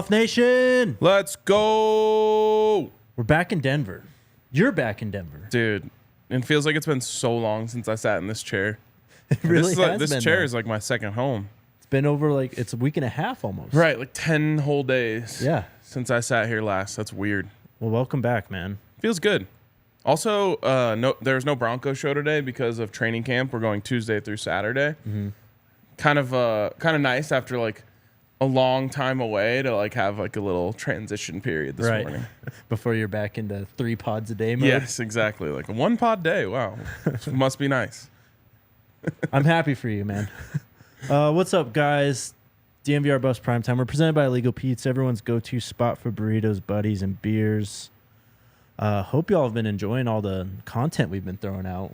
Buff Nation! Let's go! We're back in Denver. You're back in Denver. Dude, it feels like it's been so long since I sat in this chair. It really This chair is like my second home. It's been over it's a week and a half almost. Right, like 10 whole days. Yeah. Since I sat here last. That's weird. Well, welcome back, man. Feels good. Also, there's no Bronco show today because of training camp. We're going Tuesday through Saturday. Mm-hmm. Kind of nice after like a long time away to like have like a little transition period this morning. Before you're back into 3 pods a day mode. Yes, exactly. Like a 1 pod day. Wow. Must be nice. I'm happy for you, man. What's up, guys? DNVR Buffs Primetime. We're presented by Illegal Pete's, everyone's go-to spot for burritos, buddies, and beers. Hope y'all have been enjoying all the content we've been throwing out.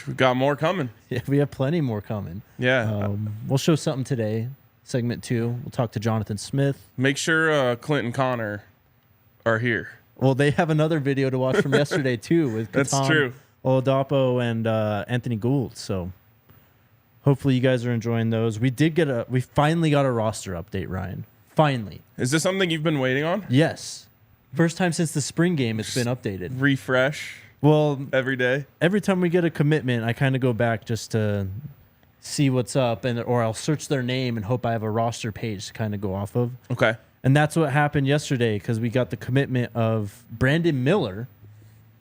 We've got more coming. Yeah, we have plenty more coming. Yeah. We'll show something today. Segment 2. We'll talk to Jonathan Smith. Make sure Clint and Connor are here. Well, they have another video to watch from yesterday, too, with That's Catan, true. Oladapo, and Anthony Gould. So hopefully you guys are enjoying those. We finally got a roster update, Ryan. Finally. Is this something you've been waiting on? Yes. First time since the spring game it's been updated. Refresh. Well, every day. Every time we get a commitment, I kind of go back just to see what's up, or I'll search their name and hope I have a roster page to kind of go off of. Okay. And that's what happened yesterday because we got the commitment of Brandon Miller,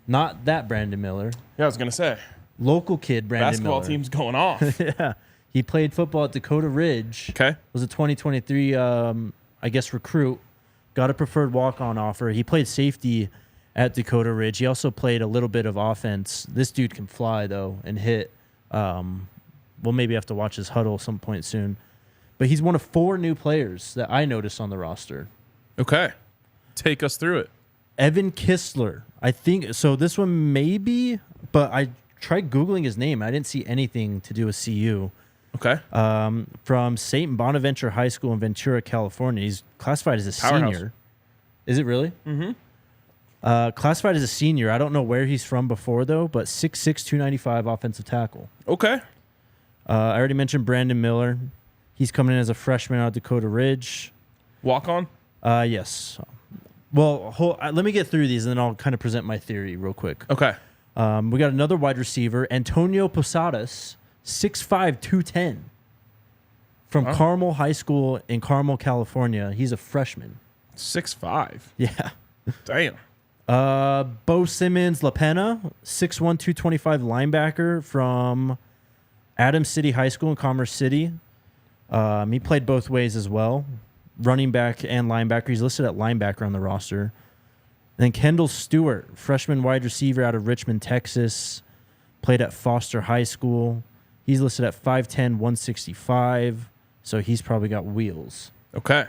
not that Brandon Miller. Yeah, I was gonna say local kid Brandon basketball Miller. team's going off. Yeah, he played football at Dakota Ridge. Okay, was a 2023, I guess, recruit. Got a preferred walk-on offer. He played safety at Dakota Ridge. He also played a little bit of offense. This dude can fly though and hit. We'll maybe have to watch his huddle some point soon. But he's one of 4 new players that I noticed on the roster. Okay. Take us through it. Evan Kistler. I think, so this one maybe, but I tried Googling his name. I didn't see anything to do with CU. Okay. From St. Bonaventure High School in Ventura, California. He's classified as a Powerhouse. senior. Is it really? Mm-hmm. Classified as a senior. I don't know where he's from before, though, but 6'6", 295 offensive tackle. Okay. I already mentioned Brandon Miller. He's coming in as a freshman out of Dakota Ridge. Walk on? Yes. Well, let me get through these, and then I'll kind of present my theory real quick. Okay. We got another wide receiver, Antonio Posadas, 6'5", 210. From Carmel High School in Carmel, California. He's a freshman. 6'5". Yeah. Damn. Bo Simmons LaPena, 6'1", 225 linebacker from Adams City High School in Commerce City. He played both ways as well, running back and linebacker. He's listed at linebacker on the roster. And then Kendall Stewart, freshman wide receiver out of Richmond, Texas, played at Foster High School. He's listed at 5'10", 165, so he's probably got wheels. Okay.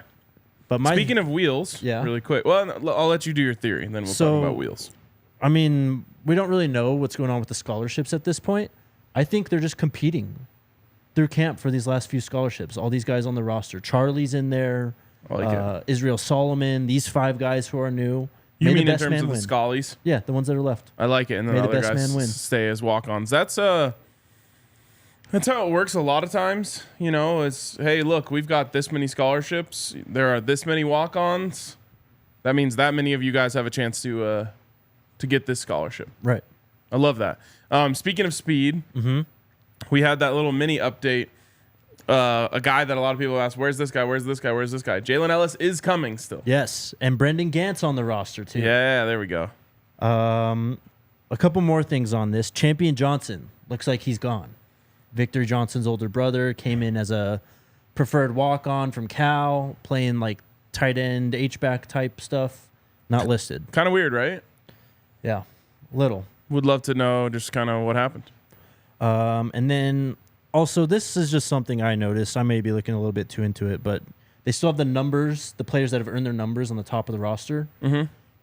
But speaking of wheels, really quick. Well, I'll let you do your theory, and then we'll talk about wheels. I mean, we don't really know what's going on with the scholarships at this point. I think they're just competing through camp for these last few scholarships. All these guys on the roster. Charlie's in there. Israel Solomon. These 5 guys who are new. You mean in terms of the Scullies? Yeah, the ones that are left. I like it. And then the other guys stay as walk-ons. That's how it works a lot of times. You know, it's, hey, look, we've got this many scholarships. There are this many walk-ons. That means that many of you guys have a chance to get this scholarship. Right. I love that. Speaking of speed, we had that little mini update. A guy that a lot of people ask, where's this guy? Where's this guy? Where's this guy? Jalen Ellis is coming still. Yes, and Brendan Gantz on the roster too. Yeah, there we go. A couple more things on this. Champion Johnson looks like he's gone. Victor Johnson's older brother came in as a preferred walk-on from Cal, playing like tight end, H-back type stuff. Not listed. Kind of weird, right? Yeah, little. Would love to know just kind of what happened. And then also, this is just something I noticed. I may be looking a little bit too into it, but they still have the numbers, the players that have earned their numbers on the top of the roster.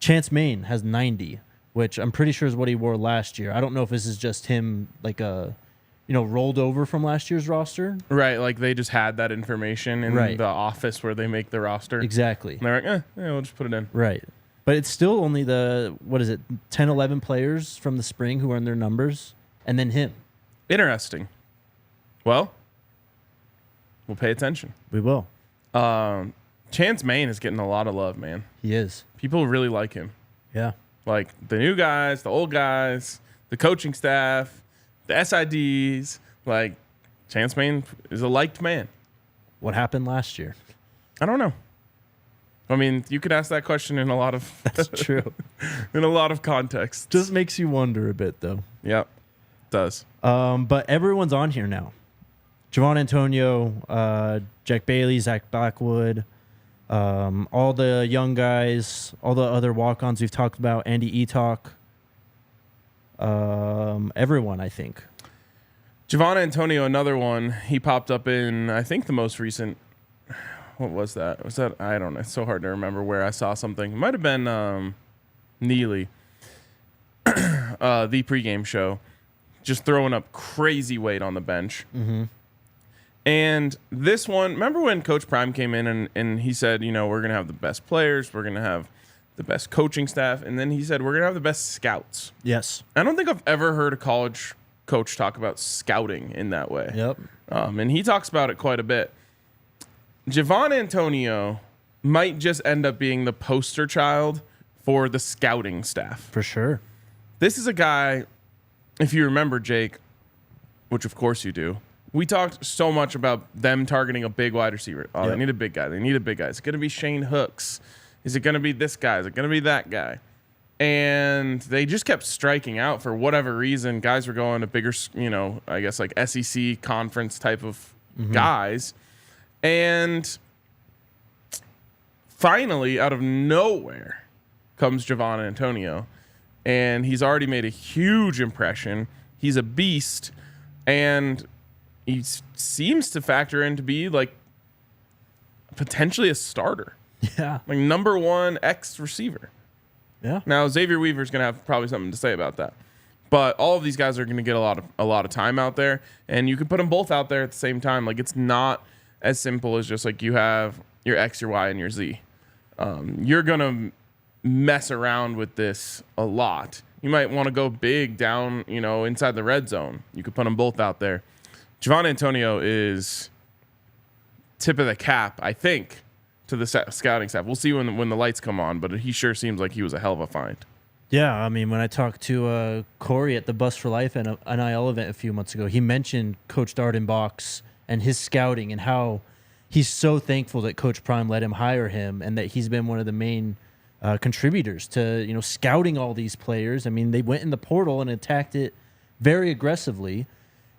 Chance Main has 90, which I'm pretty sure is what he wore last year. I don't know if this is just him like rolled over from last year's roster. Right, like they just had that information in the office where they make the roster. Exactly. And they're like, we'll just put it in. Right. But it's still only 10, 11 players from the spring who earned their numbers, and then him. Interesting. Well, we'll pay attention. We will. Chance Main is getting a lot of love, man. He is. People really like him. Yeah. Like the new guys, the old guys, the coaching staff, the SIDs. Like Chance Main is a liked man. What happened last year? I don't know. I mean, you could ask that question in a lot of That's true. in a lot of contexts. Just makes you wonder a bit, though. Yep, it does. But everyone's on here now. Javon Antonio, Jack Bailey, Zach Blackwood, all the young guys, all the other walk-ons we've talked about, Andy Etok, everyone, I think. Javon Antonio, another one. He popped up in, I think, the most recent. What was that? Was that? I don't know. It's so hard to remember where I saw something. It might have been Neely, the pregame show, just throwing up crazy weight on the bench. Mm-hmm. And this one, remember when Coach Prime came in and he said, you know, we're going to have the best players, we're going to have the best coaching staff, and then he said, we're going to have the best scouts. Yes. I don't think I've ever heard a college coach talk about scouting in that way. Yep. And he talks about it quite a bit. Javon Antonio might just end up being the poster child for the scouting staff. For sure. This is a guy, if you remember, Jake, which of course you do, we talked so much about them targeting a big wide receiver. Oh, Yep. They need a big guy. They need a big guy. Is it going to be Shane Hooks? Is it going to be this guy? Is it going to be that guy? And they just kept striking out for whatever reason. Guys were going to bigger, you know, I guess like SEC conference type of guys. And finally, out of nowhere, comes Javon Antonio. And he's already made a huge impression. He's a beast. And he seems to factor in to be like potentially a starter. Yeah. Like number one X receiver. Yeah. Now, Xavier Weaver's going to have probably something to say about that. But all of these guys are going to get a lot of time out there. And you can put them both out there at the same time. Like it's not as simple as just like you have your X, your Y, and your Z. You're going to mess around with this a lot. You might want to go big down, you know, inside the red zone. You could put them both out there. Javon Antonio is tip of the cap, I think, to the scouting staff. We'll see when the lights come on, but he sure seems like he was a hell of a find. Yeah, I mean, when I talked to Corey at the Bus for Life and an NIL event a few months ago, he mentioned Coach Dardenbach's and his scouting and how he's so thankful that Coach Prime let him hire him and that he's been one of the main contributors to, you know, scouting all these players. I mean, they went in the portal and attacked it very aggressively,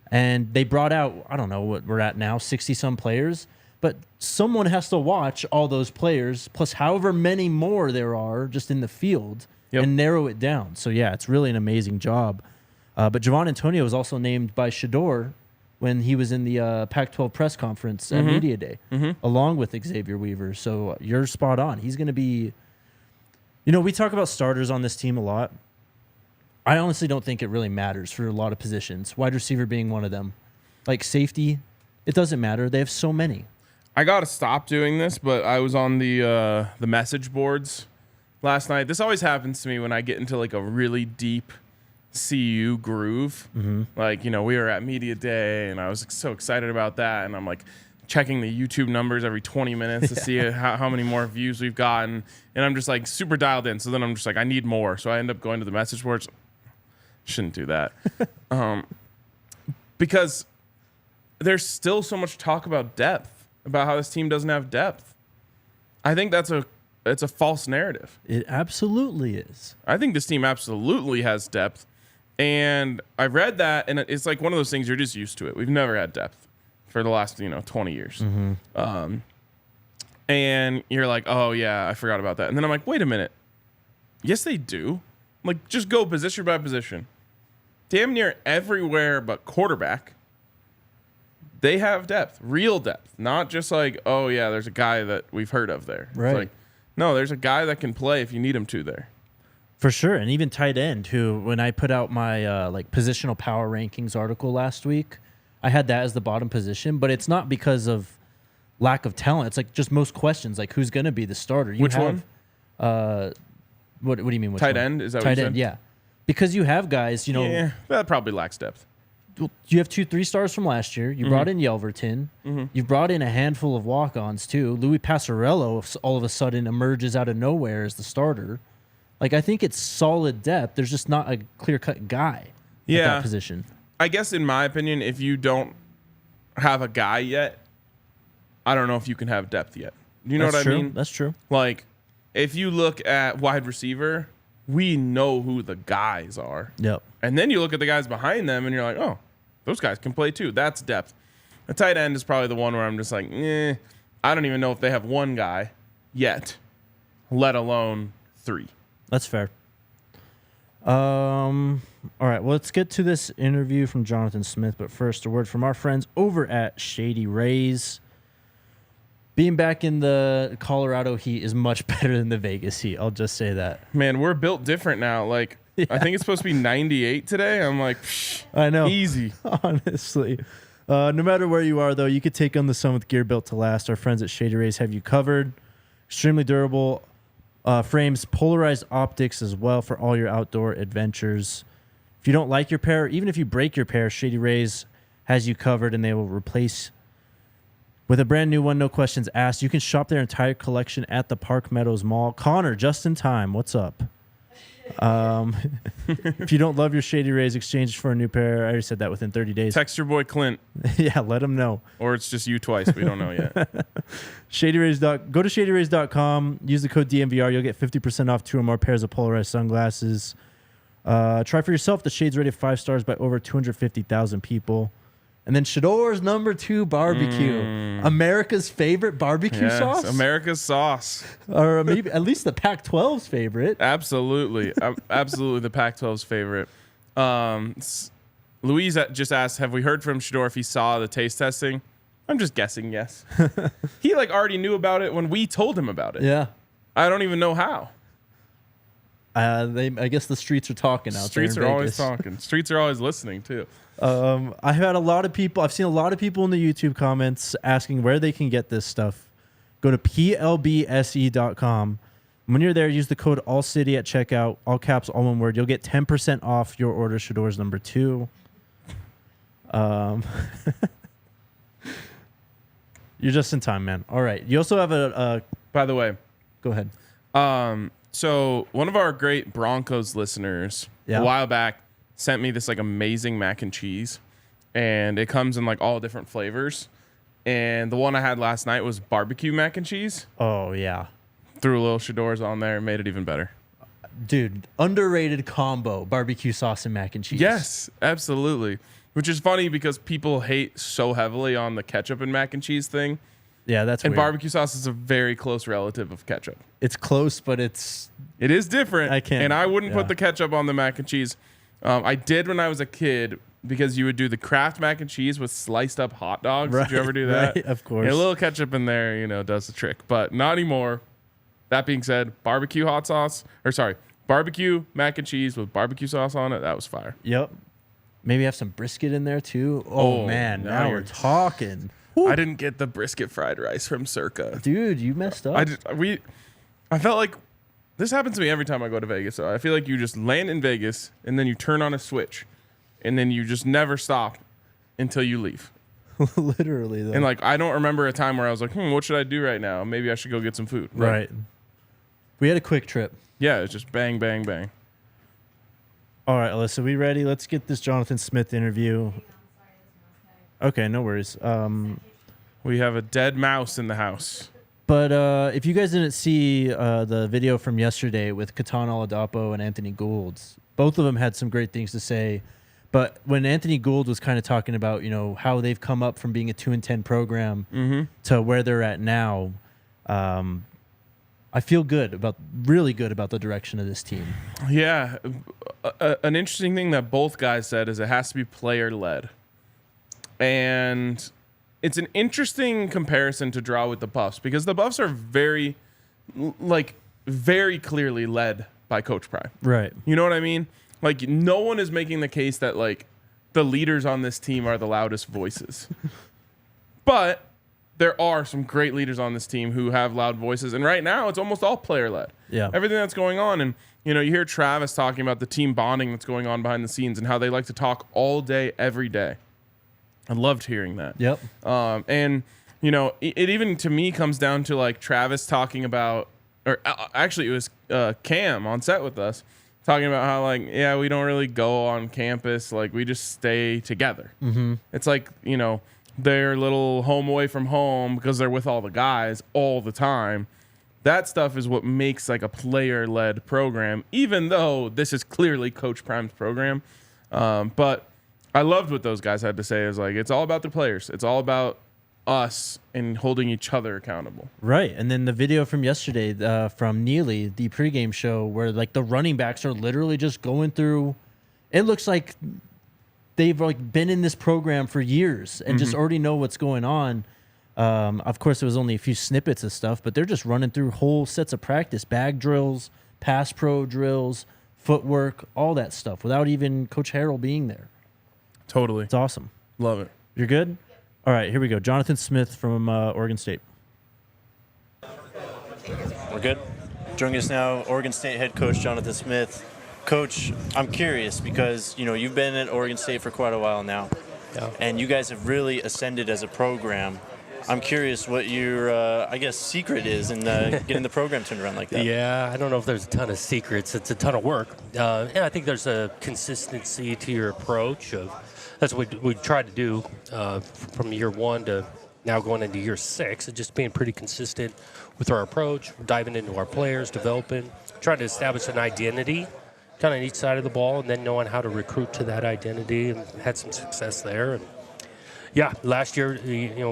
and they brought out, I don't know what we're at now, 60-some players, but someone has to watch all those players, plus however many more there are just in the field, and narrow it down. So, yeah, it's really an amazing job. But Javon Antonio was also named by Shedeur when he was in the Pac-12 press conference at Media Day, along with Xavier Weaver. So you're spot on. He's going to be, you know, we talk about starters on this team a lot. I honestly don't think it really matters for a lot of positions, wide receiver being one of them. Like safety, it doesn't matter. They have so many. I got to stop doing this, but I was on the message boards last night. This always happens to me when I get into like a really deep CU groove. Like, you know, we were at Media Day and I was so excited about that. And I'm like checking the YouTube numbers every 20 minutes to see how many more views we've gotten. And I'm just like super dialed in. So then I'm just like, I need more. So I end up going to the message boards. Shouldn't do that. Because there's still so much talk about depth, about how this team doesn't have depth. I think it's a false narrative. It absolutely is. I think this team absolutely has depth. And I read that, and it's like one of those things you're just used to it. We've never had depth for the last, 20 years. And you're like, oh, yeah, I forgot about that. And then I'm like, wait a minute. Yes, they do. Like, just go position by position. Damn near everywhere but quarterback, they have depth, real depth. Not just like, oh, yeah, there's a guy that we've heard of there. Right. It's like, no, there's a guy that can play if you need him to there. For sure. And even tight end, who, when I put out my positional power rankings article last week, I had that as the bottom position, but it's not because of lack of talent. It's like just most questions, like who's going to be the starter. Which one? What do you mean? Which tight one? end? Is that tight what you end? said? Yeah. Because you have guys, Yeah, that probably lacks depth. you have 2 3-stars from last year. You brought in Yelverton. You've brought in a handful of walk-ons too. Louis Passarello all of a sudden emerges out of nowhere as the starter. Like, I think it's solid depth. There's just not a clear-cut guy at that position. I guess in my opinion, if you don't have a guy yet, I don't know if you can have depth yet. You know what I mean? That's true. Like, if you look at wide receiver, we know who the guys are. Yep. And then you look at the guys behind them, and you're like, oh, those guys can play too. That's depth. A tight end is probably the one where I'm just like, I don't even know if they have one guy yet, let alone 3. That's fair. All right, well, let's get to this interview from Jonathan Smith. But first, a word from our friends over at Shady Rays. Being back in the Colorado heat is much better than the Vegas heat. I'll just say that. Man, we're built different now. Like, I think it's supposed to be 98 today. I'm like, I know. Easy. Honestly. No matter where you are, though, you could take on the sun with gear built to last. Our friends at Shady Rays have you covered. Extremely durable frames, polarized optics as well for all your outdoor adventures. If you don't like your pair, even if you break your pair, Shady Rays has you covered, and they will replace with a brand new one, no questions asked. You can shop their entire collection at the Park Meadows Mall. Connor, just in time. What's up? If you don't love your Shady Rays, exchange for a new pair. I already said that within 30 days. Text your boy Clint. Yeah, let him know. Or it's just you twice. We don't know yet. Go to shadyrays.com. Use the code DNVR. You'll get 50% off 2 or more pairs of polarized sunglasses. Try for yourself. The Shade's rated 5 stars by over 250,000 people. And then Shedeur's number 2 barbecue. America's favorite barbecue sauce? America's sauce. Or maybe at least the Pac-12's favorite. Absolutely. Absolutely the Pac-12's favorite. Louise just asked, have we heard from Shedeur if he saw the taste testing? I'm just guessing yes. He already knew about it when we told him about it. Yeah. I don't even know how. I guess the streets are talking out there. Streets are always talking. Streets are always listening too. I've had a lot of people. I've seen a lot of people in the YouTube comments asking where they can get this stuff. Go to plbse.com. When you're there, use the code ALLCITY at checkout. All caps, all one word. You'll get 10% off your order. Shedeur's number 2. You're just in time, man. All right. You also have a. By the way, go ahead. So one of our great Broncos listeners a while back sent me this amazing mac and cheese, and it comes in all different flavors. And the one I had last night was barbecue mac and cheese. Oh yeah. Threw a little Shedeur's on there and made it even better. Dude, underrated combo, barbecue sauce and mac and cheese. Yes, absolutely. Which is funny because people hate so heavily on the ketchup and mac and cheese thing. Yeah, that's and weird. Barbecue sauce is a very close relative of ketchup. It's close, but it is different. I can't. And I wouldn't put the ketchup on the mac and cheese. I did when I was a kid because you would do the Kraft mac and cheese with sliced up hot dogs. Right, did you ever do that? Right, of course. And a little ketchup in there, does the trick. But not anymore. That being said, barbecue mac and cheese with barbecue sauce on it. That was fire. Yep. Maybe have some brisket in there too. Oh man, now we're talking. Woo. I didn't get the brisket fried rice from Circa. Dude, you messed up. I felt like this happens to me every time I go to Vegas. So I feel like you just land in Vegas and then you turn on a switch and then you just never stop until you leave. Literally though. And I don't remember a time where I was like, what should I do right now? Maybe I should go get some food. Right. We had a quick trip. Yeah, it's just bang, bang, bang. All right, Alyssa, we ready? Let's get this Jonathan Smith interview. Okay, no worries. We have a dead mouse in the house. But if you guys didn't see the video from yesterday with Katan Oladapo and Anthony Gould, both of them had some great things to say. But when Anthony Gould was kind of talking about, how they've come up from being a 2-10 program to where they're at now, I feel really good about the direction of this team. Yeah. An interesting thing that both guys said is it has to be player-led. And it's an interesting comparison to draw with the Buffs because the Buffs are very clearly led by Coach Prime. Right. You know what I mean? No one is making the case that the leaders on this team are the loudest voices. But there are some great leaders on this team who have loud voices, and right now it's almost all player-led. Yeah. Everything that's going on, and you hear Travis talking about the team bonding that's going on behind the scenes and how they like to talk all day, every day. I loved hearing that. Yep. And it even to me comes down to like Travis talking about, or actually it was Cam on set with us talking about how like, yeah, we don't really go on campus, like we just stay together. Mm-hmm. It's like their little home away from home because they're with all the guys all the time. That stuff is what makes like a player-led program, even though this is clearly Coach Prime's program. But I loved what those guys had to say. Is like, it's all about the players. It's all about us and holding each other accountable. Right. And then the video from yesterday from Neely, the pregame show, where like the running backs are literally just going through. It looks like they've like been in this program for years and just already know what's going on. Of course, it was only a few snippets of stuff, but they're just running through whole sets of practice, bag drills, pass pro drills, footwork, all that stuff without even Coach Harrell being there. Totally. It's awesome. Love it. You're good? All right, here we go. Jonathan Smith from Oregon State. We're good. Joining us now, Oregon State head coach Jonathan Smith. Coach, I'm curious because, you've been at Oregon State for quite a while now, and you guys have really ascended as a program. I'm curious what your, secret is in getting the program turned around like that. Yeah, I don't know if there's a ton of secrets. It's a ton of work. And I think there's a consistency to your approach. That's what we tried to do from year one to now going into year 6, and just being pretty consistent with our approach, diving into our players, developing, trying to establish an identity kind of on each side of the ball, and then knowing how to recruit to that identity, and had some success there. And yeah, last year,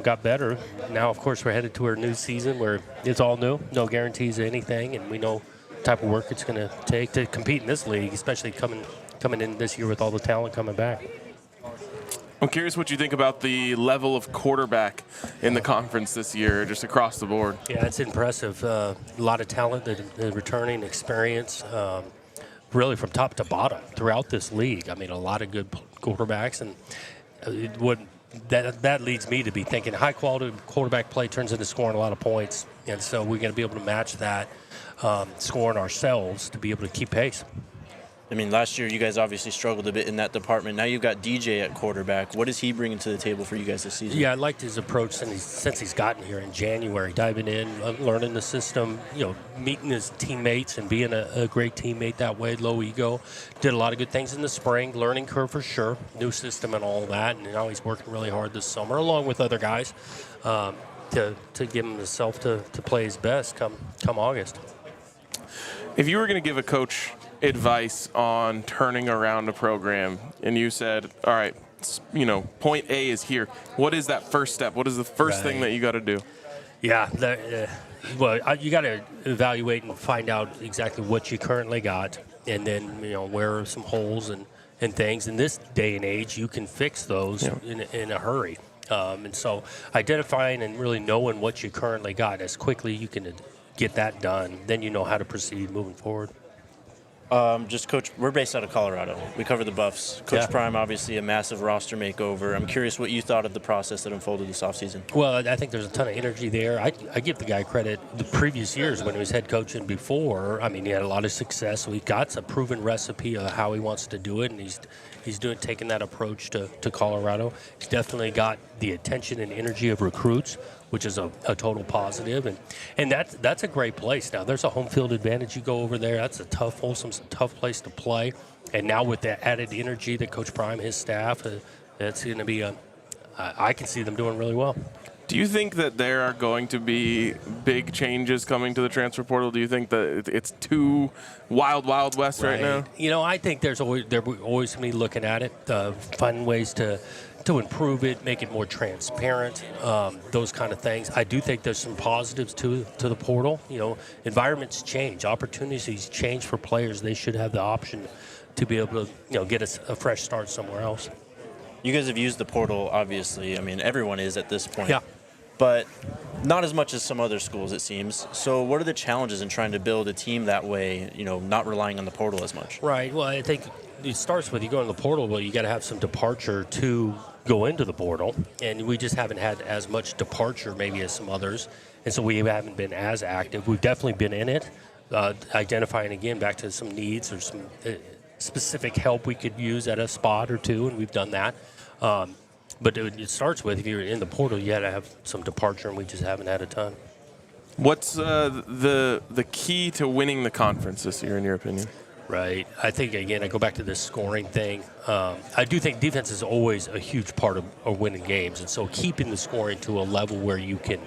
got better. Now, of course, we're headed to our new season where it's all new, no guarantees of anything, and we know the type of work it's going to take to compete in this league, especially coming in this year with all the talent coming back. I'm curious what you think about the level of quarterback in the conference this year, just across the board. Yeah, it's impressive. A lot of talent, the returning experience, really from top to bottom throughout this league. I mean, a lot of good quarterbacks, and that leads me to be thinking high-quality quarterback play turns into scoring a lot of points, and so we're going to be able to match that, scoring ourselves to be able to keep pace. I mean, last year you guys obviously struggled a bit in that department. Now you've got DJ at quarterback. What is he bringing to the table for you guys this season? Yeah, I liked his approach since he's gotten here in January, diving in, learning the system, meeting his teammates and being a great teammate that way, low ego. Did a lot of good things in the spring, learning curve for sure, new system and all that, and now he's working really hard this summer, along with other guys, to give him himself to play his best come August. If you were going to give a coach advice on turning around a program, and you said, all right, point A is here, what is that first step? What is the first thing that you got to do? Yeah, you got to evaluate and find out exactly what you currently got, and then where are some holes and things. In this day and age, you can fix those in a hurry. And so identifying and really knowing what you currently got as quickly you can get that done, then you know how to proceed moving forward. Coach, we're based out of Colorado. We cover the Buffs. Coach Prime, obviously a massive roster makeover. I'm curious what you thought of the process that unfolded this offseason. Well, I think there's a ton of energy there. I give the guy credit. The previous years when he was head coaching before, I mean, he had a lot of success. So he got a proven recipe of how he wants to do it, and he's taking that approach to Colorado. He's definitely got the attention and energy of recruits, which is a total positive. And that's a great place. Now, there's a home field advantage. You go over there. That's a tough, tough place to play. And now with the added energy that Coach Prime, his staff, it's going to be I can see them doing really well. Do you think that there are going to be big changes coming to the transfer portal? Do you think that it's too wild west right now? I think they're always going to be looking at it, finding ways to improve it, make it more transparent, those kind of things. I do think there's some positives to the portal. Environments change, opportunities change for players. They should have the option to be able to get a fresh start somewhere else. You guys have used the portal, obviously. I mean, everyone is at this point. Yeah. But not as much as some other schools, it seems. So what are the challenges in trying to build a team that way, not relying on the portal as much? Right. Well, I think it starts with you go in the portal, but you got to have some departure to go into the portal, and we just haven't had as much departure maybe as some others, and so we haven't been as active. We've definitely been in it, identifying again back to some needs or some specific help we could use at a spot or two, and we've done that. But it starts with, if you're in the portal, you got to have some departure, and we just haven't had a ton. What's the key to winning the conference this year, in your opinion? Right. I think, again, I go back to this scoring thing. I do think defense is always a huge part of winning games. And so keeping the scoring to a level where you can,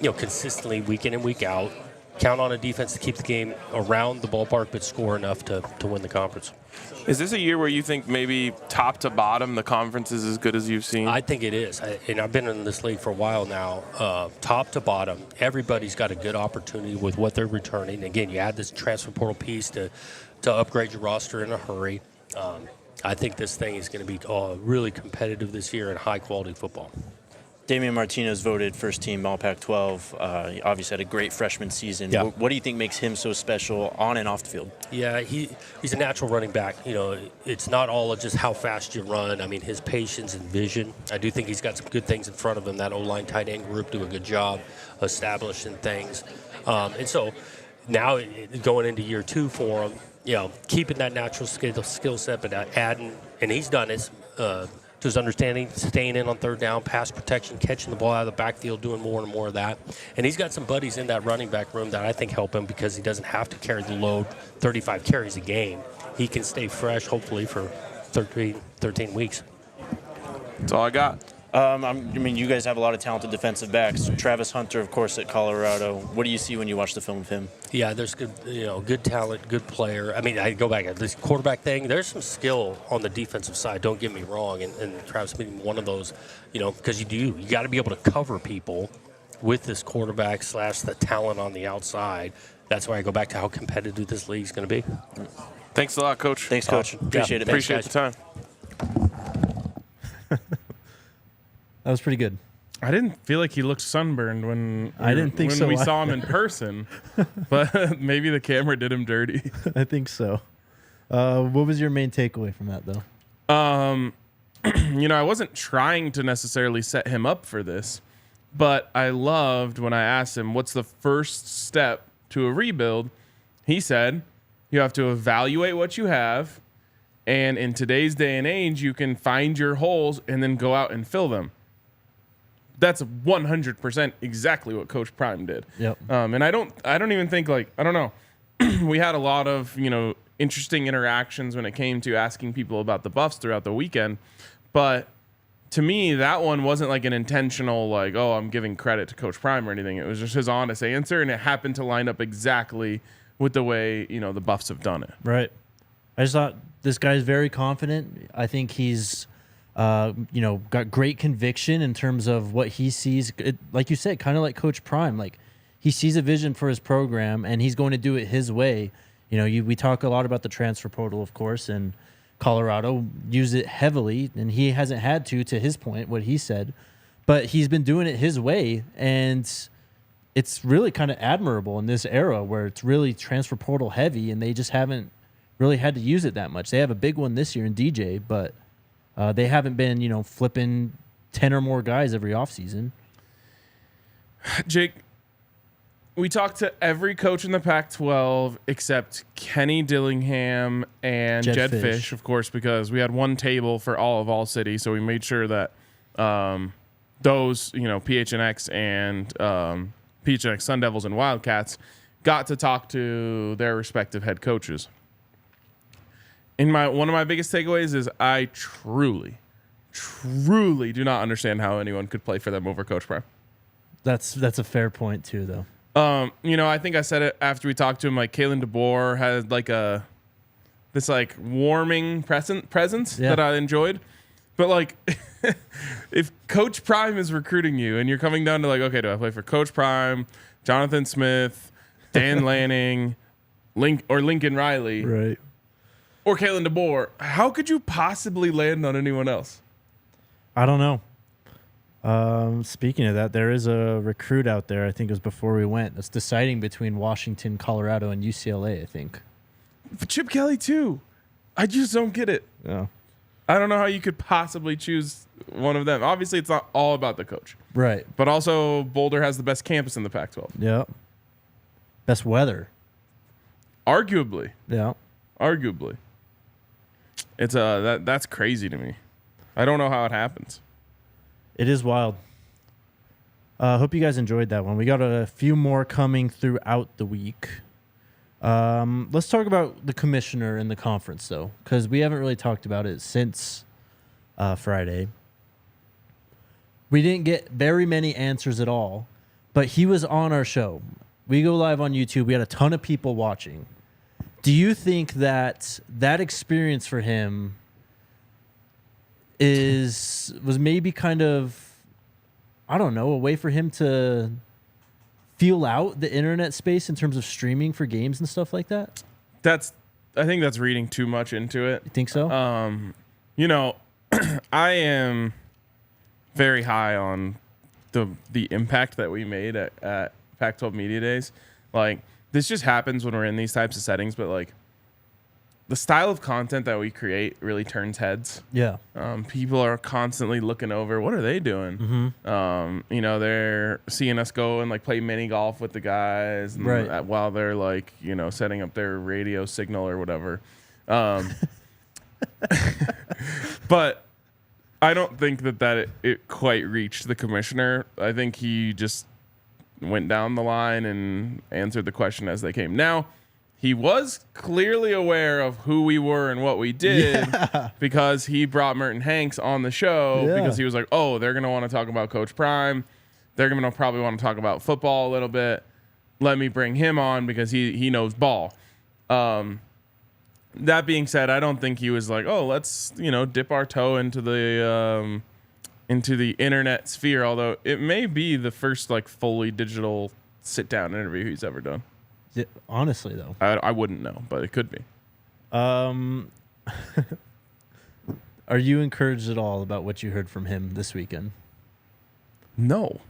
consistently week in and week out, count on a defense to keep the game around the ballpark but score enough to win the conference. Is this a year where you think maybe top to bottom the conference is as good as you've seen? I think it is. And I've been in this league for a while now. Top to bottom, everybody's got a good opportunity with what they're returning. Again, you add this transfer portal piece to upgrade your roster in a hurry. I think this thing is going to be really competitive this year and high-quality football. Damian Martinez voted first team All Pac-12. He obviously had a great freshman season. Yeah. What do you think makes him so special on and off the field? Yeah, he's a natural running back. It's not all of just how fast you run. I mean, his patience and vision. I do think he's got some good things in front of him. That O-line tight end group do a good job establishing things. And so now going into year 2 for him, keeping that natural skill set, but adding, and he's done this, to his understanding, staying in on third down, pass protection, catching the ball out of the backfield, doing more and more of that. And he's got some buddies in that running back room that I think help him because he doesn't have to carry the load 35 carries a game. He can stay fresh, hopefully, for 13 weeks. That's all I got. You guys have a lot of talented defensive backs. Travis Hunter, of course, at Colorado. What do you see when you watch the film of him? Yeah, there's good talent, good player. I mean, I go back at this quarterback thing. There's some skill on the defensive side. Don't get me wrong, and Travis being one of those. Because you got to be able to cover people with this quarterback / the talent on the outside. That's why I go back to how competitive this league is going to be. Thanks a lot, Coach. Thanks, Coach. Appreciate it. Appreciate the time. That was pretty good. I didn't feel like he looked sunburned when we saw him in person, but maybe the camera did him dirty. I think so. What was your main takeaway from that, though? I wasn't trying to necessarily set him up for this, but I loved when I asked him, what's the first step to a rebuild? He said, you have to evaluate what you have, and in today's day and age, you can find your holes and then go out and fill them. That's 100% exactly what Coach Prime did. Yep. And I don't even think I don't know. We had a lot of, interesting interactions when it came to asking people about the Buffs throughout the weekend. But to me, that one wasn't like an intentional, I'm giving credit to Coach Prime or anything. It was just his honest answer, and it happened to line up exactly with the way, the Buffs have done it. Right. I just thought this guy's very confident. I think he's got great conviction in terms of what he sees. Like you said, kind of like Coach Prime. Like, he sees a vision for his program, and he's going to do it his way. We talk a lot about the transfer portal, of course, and Colorado used it heavily, and he hasn't had to his point, what he said. But he's been doing it his way, and it's really kind of admirable in this era where it's really transfer portal heavy, and they just haven't really had to use it that much. They have a big one this year in DJ, but they haven't been, flipping 10 or more guys every offseason. Jake, we talked to every coach in the Pac-12 except Kenny Dillingham and Jed Fish, of course, because we had one table for all of ALLCITY, so we made sure that those, PHNX and PHNX Sun Devils and Wildcats got to talk to their respective head coaches. One of my biggest takeaways is I truly do not understand how anyone could play for them over Coach Prime. That's a fair point too, though. I think I said it after we talked to him. Like, Kalen DeBoer had this warming presence that I enjoyed. But if Coach Prime is recruiting you and you're coming down to okay, do I play for Coach Prime, Jonathan Smith, Dan Lanning, Lincoln Riley, right? Or Kalen DeBoer, how could you possibly land on anyone else? I don't know. Speaking of that, there is a recruit out there, I think it was before we went, that's deciding between Washington, Colorado, and UCLA, I think. Chip Kelly, too. I just don't get it. Yeah. I don't know how you could possibly choose one of them. Obviously, it's not all about the coach. Right. But also, Boulder has the best campus in the Pac-12. Yeah. Best weather. Arguably. Yeah. Arguably. It's that's crazy to me. I don't know how it happens. It is wild. Hope you guys enjoyed that one. We got a few more coming throughout the week. Let's talk about the commissioner in the conference, though, because we haven't really talked about it since Friday. We didn't get very many answers at all, but he was on our show. We go live on YouTube. We had a ton of people watching. Do you think that experience for him was maybe kind of, I don't know, a way for him to feel out the internet space in terms of streaming for games and stuff like that? I think that's reading too much into it. You think so? I am very high on the impact that we made at Pac-12 Media Days. Like, this just happens when we're in these types of settings, but like the style of content that we create really turns heads. Yeah. People are constantly looking over, what are they doing? Mm-hmm. They're seeing us go and like play mini golf with the guys and right. While they're like, setting up their radio signal or whatever. But I don't think that it quite reached the commissioner. I think he just went down the line and answered the question as they came. Now, he was clearly aware of who we were and what we did because he brought Merton Hanks on the show because he was like, oh, they're going to want to talk about Coach Prime. They're going to probably want to talk about football a little bit. Let me bring him on because he knows ball. That being said, I don't think he was like, oh, let's, dip our toe into the internet sphere, although it may be the first like fully digital sit-down interview he's ever done. Honestly, though, I wouldn't know, but it could be. Are you encouraged at all about what you heard from him this weekend? No,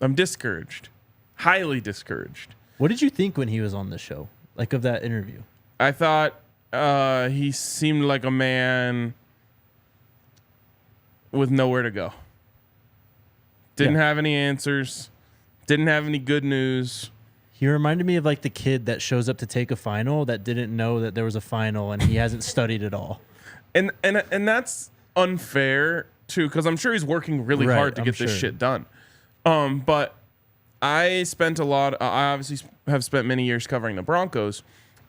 I'm discouraged, highly discouraged. What did you think when he was on the show, like of that interview? I thought he seemed like a man with nowhere to go. Didn't have any answers. Didn't have any good news. He reminded me of like the kid that shows up to take a final that didn't know that there was a final and he hasn't studied at all. And that's unfair too, because I'm sure he's working really hard to get this shit done. But I obviously have spent many years covering the Broncos.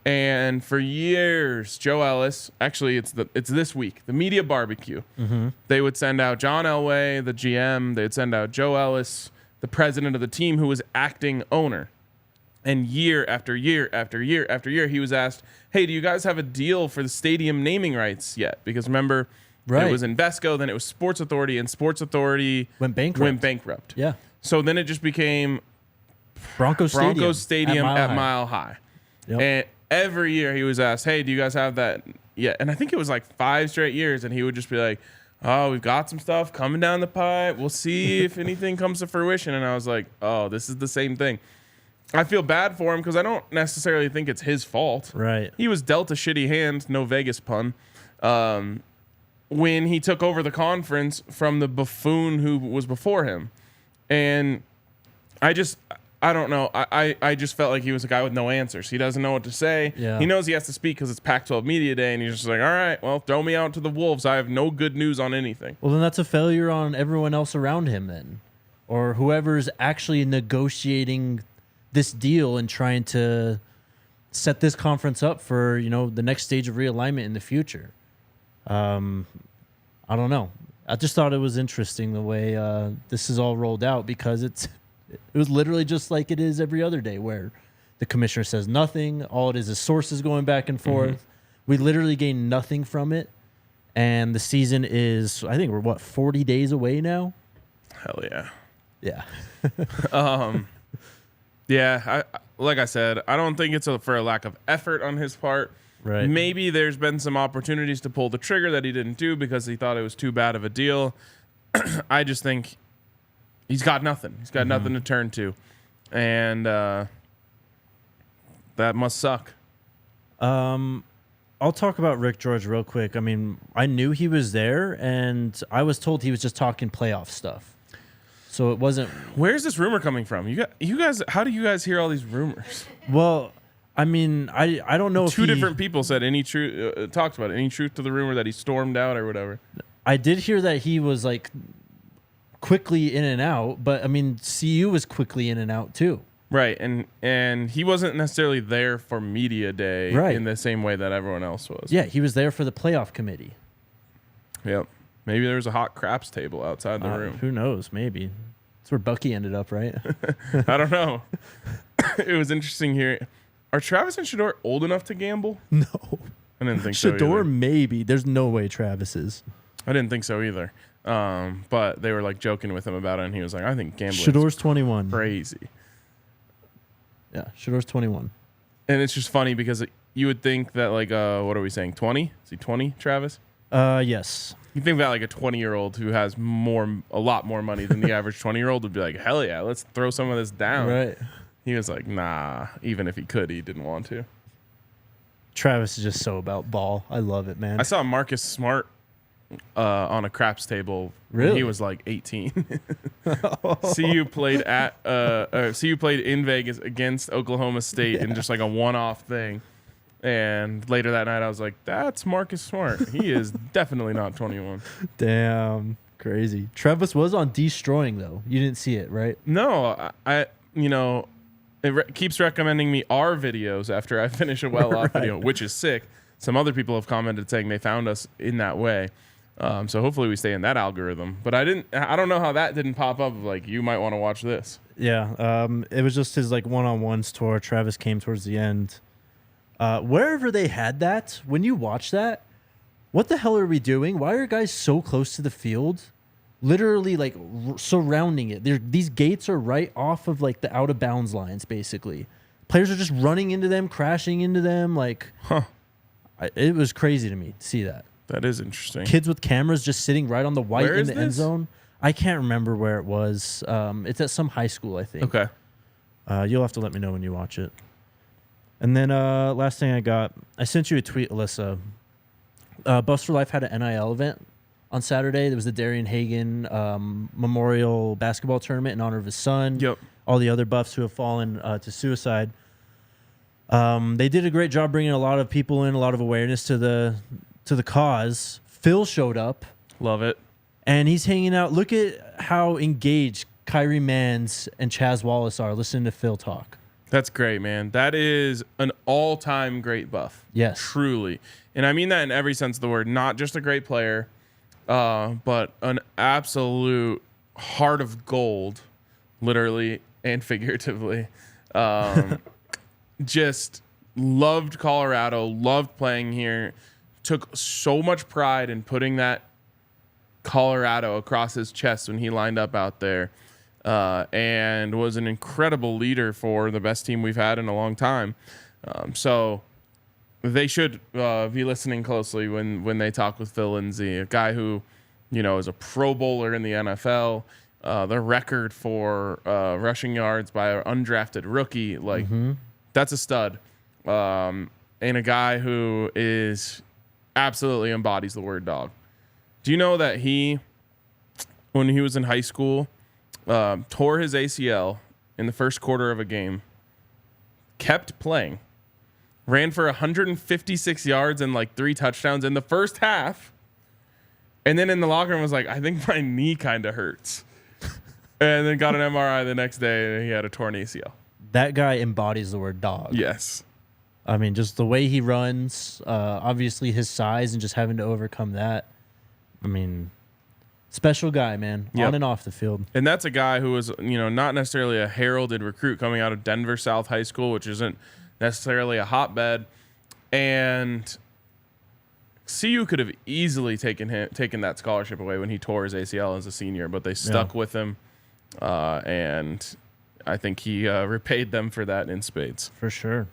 And for years, Joe Ellis, actually it's this week, the media barbecue. Mm-hmm. They would send out John Elway, the GM. They'd send out Joe Ellis, the president of the team, who was acting owner. And year after year after year after year, he was asked, hey, do you guys have a deal for the stadium naming rights yet? Because remember, it was Invesco, then it was Sports Authority, and Sports Authority went bankrupt. Yeah. So then it just became Broncos Stadium at Mile High. Yep. And every year he was asked, hey, do you guys have that yet? And I think it was like 5 straight years, and he would just be like, oh, we've got some stuff coming down the pipe. We'll see if anything comes to fruition. And I was like, oh, this is the same thing. I feel bad for him because I don't necessarily think it's his fault. Right. He was dealt a shitty hand, no Vegas pun, when he took over the conference from the buffoon who was before him. And I don't know. I just felt like he was a guy with no answers. He doesn't know what to say. Yeah. He knows he has to speak because it's Pac-12 Media Day, and he's just like, all right, well, throw me out to the wolves. I have no good news on anything. Well, then that's a failure on everyone else around him then, or whoever's actually negotiating this deal and trying to set this conference up for, the next stage of realignment in the future. I don't know. I just thought it was interesting the way this is all rolled out because it was literally just like it is every other day where the commissioner says nothing. All it is sources going back and forth. Mm-hmm. We literally gain nothing from it. And the season is, I think we're 40 days away now? Hell yeah. Yeah. Yeah, like I said, I don't think it's for a lack of effort on his part. Right. Maybe there's been some opportunities to pull the trigger that he didn't do because he thought it was too bad of a deal. I just think he's got nothing. He's got nothing to turn to. And that must suck. I'll talk about Rick George real quick. I mean, I knew he was there, and I was told he was just talking playoff stuff. So it wasn't. Where's this rumor coming from? You guys. How do you guys hear all these rumors? Well, I mean, I don't know. Two different people said any truth. Talked about it. Any truth to the rumor that he stormed out or whatever. I did hear that he was like quickly in and out, but I mean, CU was quickly in and out too. Right, and he wasn't necessarily there for media day in the same way that everyone else was. Yeah, he was there for the playoff committee. Yep. Maybe there was a hot craps table outside the room. Who knows? Maybe. That's where Bucky ended up, right? I don't know. It was interesting here. Are Travis and Shedeur old enough to gamble? No. I didn't think so either. Shedeur, maybe. There's no way Travis is. I didn't think so either. But they were like joking with him about it, and he was like, I think gambling Shedeur's 21. Crazy. Yeah, Shedeur's 21. And it's just funny because you would think that, like, what are we saying, 20? Is he 20, Travis? Yes. You think that, like, a 20-year-old who has a lot more money than the average 20-year-old would be like, hell yeah, let's throw some of this down. Right. He was like, nah, even if he could, he didn't want to. Travis is just so about ball. I love it, man. I saw Marcus Smart on a craps table. Really? When he was like 18. CU played in Vegas against Oklahoma State in just like a one-off thing. And later that night, I was like, that's Marcus Smart. He is definitely not 21. Damn. Crazy. Travis was on Destroying, though. You didn't see it, right? No, it keeps recommending me our videos after I finish a well-off video, which is sick. Some other people have commented saying they found us in that way. So hopefully we stay in that algorithm. But I don't know how that didn't pop up of like, you might want to watch this. Yeah. It was just his like one-on-ones tour. Travis came towards the end. Wherever they had that, when you watch that, what the hell are we doing? Why are guys so close to the field? Literally like surrounding it. These gates are right off of like the out of bounds lines, basically. Players are just running into them, crashing into them. Like, it was crazy to me to see that. That is interesting. Kids with cameras just sitting right on the white Where in is the end this? zone. I can't remember where it was. It's at some high school, I think. Okay. You'll have to let me know when you watch it. And then last thing I sent you a tweet, Alyssa. Buffs for Life had an NIL event on Saturday. There was the Darian Hagan Memorial Basketball Tournament in honor of his son. Yep. All the other Buffs who have fallen to suicide. They did a great job bringing a lot of people in, a lot of awareness to the cause. Phil showed up. Love it. And he's hanging out. Look at how engaged Kyrie Mans and Chaz Wallace are listening to Phil talk. That's great, man. That is an all-time great Buff. Yes. Truly. And I mean that in every sense of the word. Not just a great player, but an absolute heart of gold, literally and figuratively. Just loved Colorado, loved playing here, took so much pride in putting that Colorado across his chest when he lined up out there, and was an incredible leader for the best team we've had in a long time. So they should be listening closely when they talk with Phil Lindsay, a guy who, is a Pro Bowler in the NFL. The record for rushing yards by an undrafted rookie, that's a stud. And a guy who is absolutely embodies the word dog. Do you know that he, when he was in high school, tore his ACL in the first quarter of a game, kept playing, ran for 156 yards and like 3 touchdowns in the first half, and then in the locker room was like, I think my knee kind of hurts. And then got an MRI the next day, and he had a torn ACL. That guy embodies the word dog. Yes. I mean, just the way he runs, obviously his size and just having to overcome that. I mean, special guy, man, Yep. on and off the field. And that's a guy who was, not necessarily a heralded recruit coming out of Denver South High School, which isn't necessarily a hotbed. And CU could have easily taken that scholarship away when he tore his ACL as a senior, but they stuck with him. And I think he repaid them for that in spades. For sure.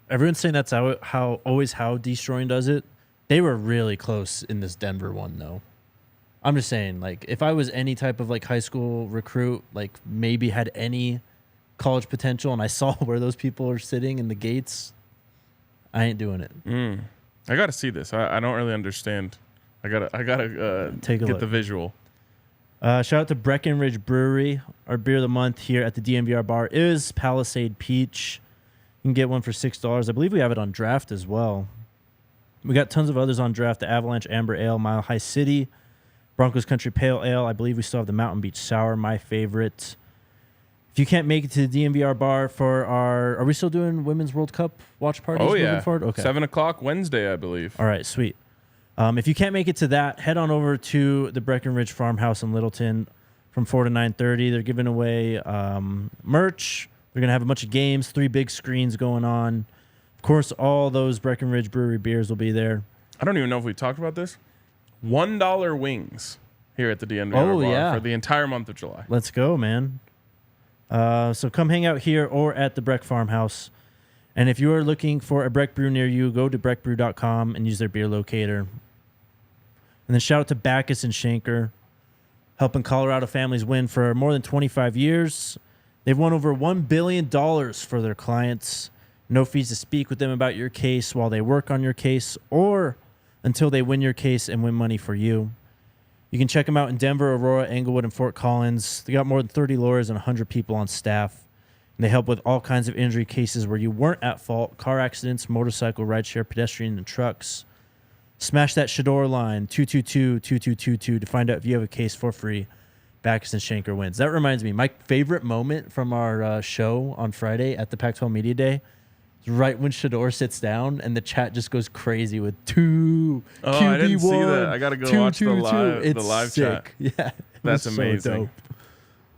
Everyone's saying that's how Destroying does it. They were really close in this Denver one, though. I'm just saying, like, if I was any type of like high school recruit, like maybe had any college potential, and I saw where those people are sitting in the gates, I ain't doing it. I got to see this. I don't really understand. I gotta Take a get look. the visual. Shout out to Breckenridge Brewery. Our beer of the month here at the DNVR bar is Palisade Peach. You can get one for $6. I believe we have it on draft as well. We got tons of others on draft. The Avalanche Amber Ale, Mile High City, Broncos Country Pale Ale. I believe we still have the Mountain Beach Sour, my favorite. If you can't make it to the DNVR bar for are we still doing Women's World Cup watch parties moving forward? Okay. 7 o'clock Wednesday, I believe. All right, sweet. If you can't make it to that, head on over to the Breckenridge Farmhouse in Littleton from 4 to 9:30. They're giving away merch. They're going to have a bunch of games, 3 big screens going on. Of course, all those Breckenridge Brewery beers will be there. I don't even know if we talked about this. $1 wings here at the DNVR bar for the entire month of July. Let's go, man. So come hang out here or at the Breck Farmhouse. And if you are looking for a Breck Brew near you, go to breckbrew.com and use their beer locator. And then shout out to Backus and Shanker, helping Colorado families win for more than 25 years. They've won over $1 billion for their clients. No fees to speak with them about your case while they work on your case or until they win your case and win money for you. You can check them out in Denver, Aurora, Englewood, and Fort Collins. They got more than 30 lawyers and 100 people on staff. And they help with all kinds of injury cases where you weren't at fault, car accidents, motorcycle, rideshare, pedestrian, and trucks. Smash that Shedeur line, 222-2222 to find out if you have a case for free. Backus and Shanker wins. That reminds me, my favorite moment from our show on Friday at the Pac-12 Media Day is right when Shedeur sits down and the chat just goes crazy with QB1. I didn't see that. I got to go watch the live chat. Yeah. That's amazing. So dope.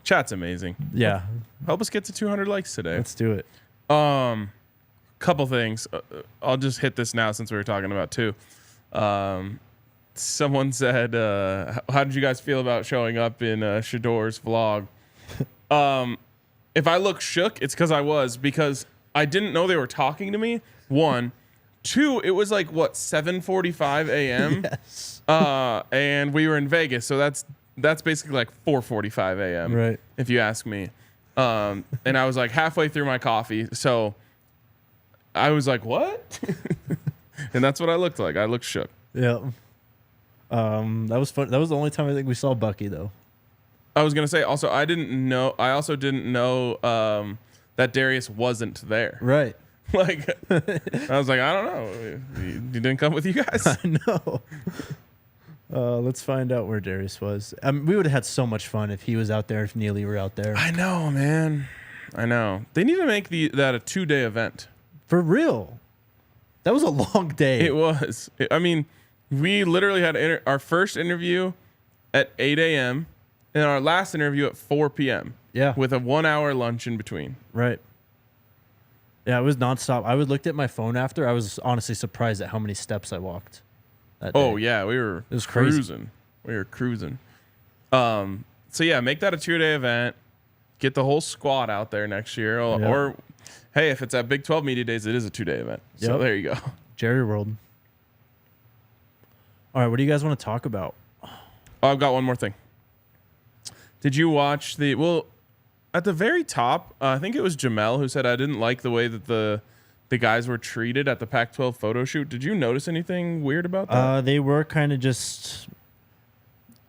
Chat's amazing. Yeah. Help us get to 200 likes today. Let's do it. Couple things. I'll just hit this now since we were talking about two. Someone said, how did you guys feel about showing up in Shedeur's vlog? If I look shook, it's because I didn't know they were talking to me. 1. 2, it was like, 7:45 a.m.? Yes. And we were in Vegas, so that's basically like 4:45 a.m. Right. If you ask me. And I was like halfway through my coffee, so I was like, what? And that's what I looked like. I looked shook. Yeah. That was fun. That was the only time I think we saw Bucky, though. I was gonna say also I also didn't know that Darius wasn't there. Right. Like I was like, I don't know. He didn't come with you guys. I know. Let's find out where Darius was. We would have had so much fun if he was out there, if Neely were out there. I know, man. I know. They need to make that a 2-day event. For real. That was a long day. It was. I mean, we literally had our first interview at 8 a.m. and our last interview at 4 p.m. Yeah. With a 1-hour lunch in between. Right. Yeah, it was nonstop. I looked at my phone after. I was honestly surprised at how many steps I walked that day. Oh, yeah. It was cruising. We were cruising. So, yeah, make that a 2-day event. Get the whole squad out there next year. Or hey, if it's at Big 12 Media Days, it is a 2-day event. So there you go. Jerry World. All right, what do you guys want to talk about? Oh, I've got one more thing. Did you watch at the very top, I think it was Jamel who said I didn't like the way that the guys were treated at the Pac-12 photo shoot. Did you notice anything weird about that? They were kind of just,